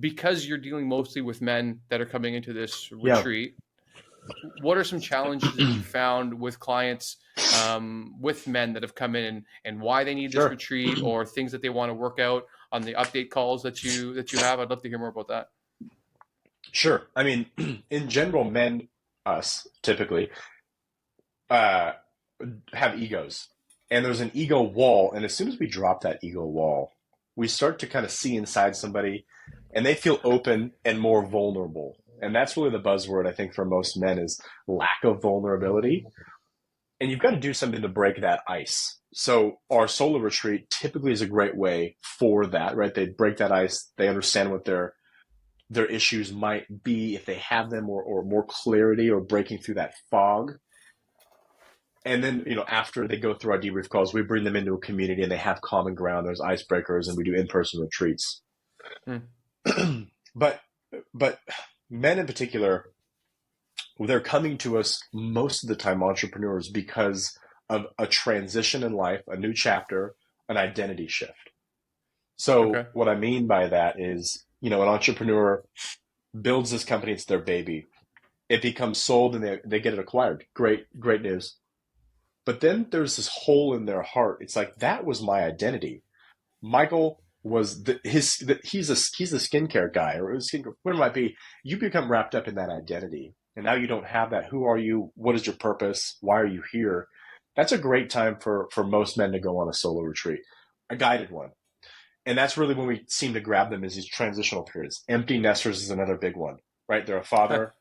because you're dealing mostly with men that are coming into this Yeah, retreat, what are some challenges that you found with clients, with men that have come in, and why they need this sure. retreat, or things that they want to work out on the update calls that you have? I'd love to hear more about that. Sure. I mean, in general, men, us typically, uh, have egos, and there's an ego wall. And as soon as we drop that ego wall, we start to kind of see inside somebody, and they feel open and more vulnerable. And that's really the buzzword I think for most men is lack of vulnerability. And you've got to do something to break that ice. So our solo retreat typically is a great way for that, right? They break that ice. They understand what their issues might be if they have them, or more clarity, or breaking through that fog. And then, after they go through our debrief calls, we bring them into a community and they have common ground. There's icebreakers and we do in-person retreats. Hmm. But, but men in particular, they're coming to us most of the time, entrepreneurs, because of a transition in life, a new chapter, an identity shift. So Okay. what I mean by that is, an entrepreneur builds this company, it's their baby. It becomes sold and they get it acquired. Great, great news. But then there's this hole in their heart. It's like, that was my identity. Michael was he's a skincare guy, or whatever it might be. You become wrapped up in that identity. And now you don't have that. Who are you? What is your purpose? Why are you here? That's a great time for most men to go on a solo retreat, a guided one. And that's really when we seem to grab them, is these transitional periods. Empty nesters is another big one, right? They're a father.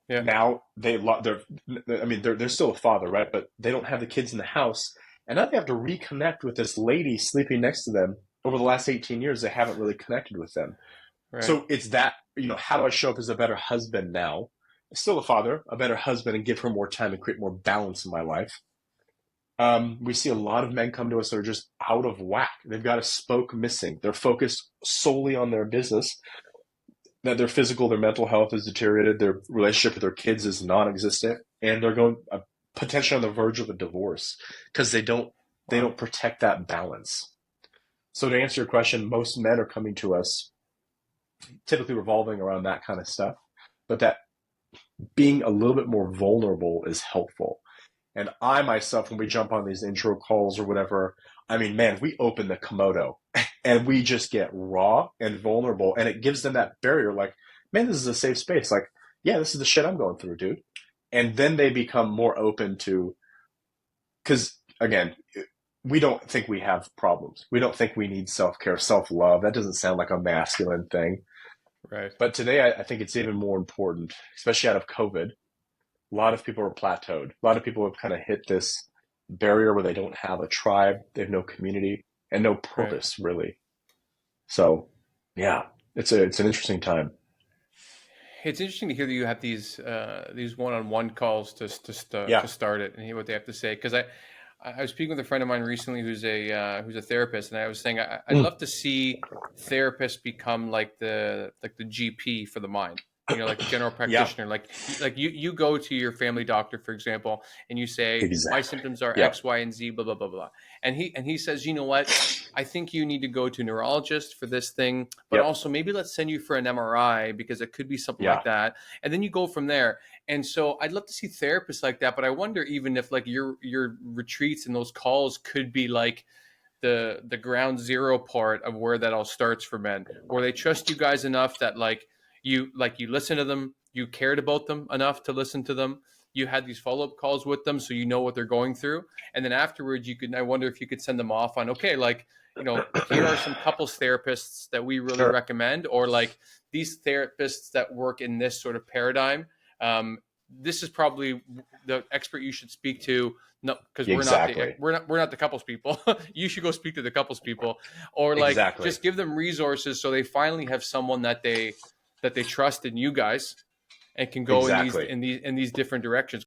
Yeah. Now they're still a father, right? But they don't have the kids in the house. And now they have to reconnect with this lady sleeping next to them. Over the last 18 years, they haven't really connected with them. Right. So it's that, how do I show up as a better husband now? Still a father, a better husband, and give her more time and create more balance in my life. We see a lot of men come to us that are just out of whack. They've got a spoke missing. They're focused solely on their business, that their physical, their mental health is deteriorated, their relationship with their kids is non-existent, and they're going potentially on the verge of a divorce because they Wow. don't protect that balance. So to answer your question, most men are coming to us typically revolving around that kind of stuff, but that being a little bit more vulnerable is helpful. And I myself, when we jump on these intro calls or whatever, I mean, man, we open the Komodo and we just get raw and vulnerable. And it gives them that barrier like, man, this is a safe space. Like, yeah, this is the shit I'm going through, dude. And then they become more open to, because again, we don't think we have problems. We don't think we need self-care, self-love. That doesn't sound like a masculine thing. Right. But today, I think it's even more important, especially out of COVID. A lot of people are plateaued. A lot of people have kind of hit this barrier where they don't have a tribe, they have no community, and no Right. purpose really. So, yeah, it's an interesting time. It's interesting to hear that you have these one-on-one calls to Yeah. start it and hear what they have to say. Because I was speaking with a friend of mine recently who's a therapist, and I was saying I'd Mm. love to see therapists become like the GP for the mind. Like the general Yeah. practitioner. Like you go to your family doctor, for example, and you say my Exactly. symptoms are Yeah. X, Y, and Z, blah blah blah blah, and he says, you know what? I think you need to go to a neurologist for this thing, but Yep. also maybe let's send you for an MRI because it could be something like Yeah. that. And then you go from there. And so I'd love to see therapists like that, but I wonder even if like your retreats and those calls could be like the ground zero part of where that all starts for men, where they trust you guys enough that you listen to them, you cared about them enough to listen to them, you had these follow-up calls with them so you know what they're going through, and then afterwards I wonder if you could send them off on, okay, like, here are some couples therapists that we really Sure. recommend, or like these therapists that work in this sort of paradigm. This is probably the expert you should speak to. No, because Exactly. we're not the couples people. You should go speak to the couples people, or like Exactly. just give them resources so they finally have someone that they trust in you guys and can go in these Exactly. in these in these different directions.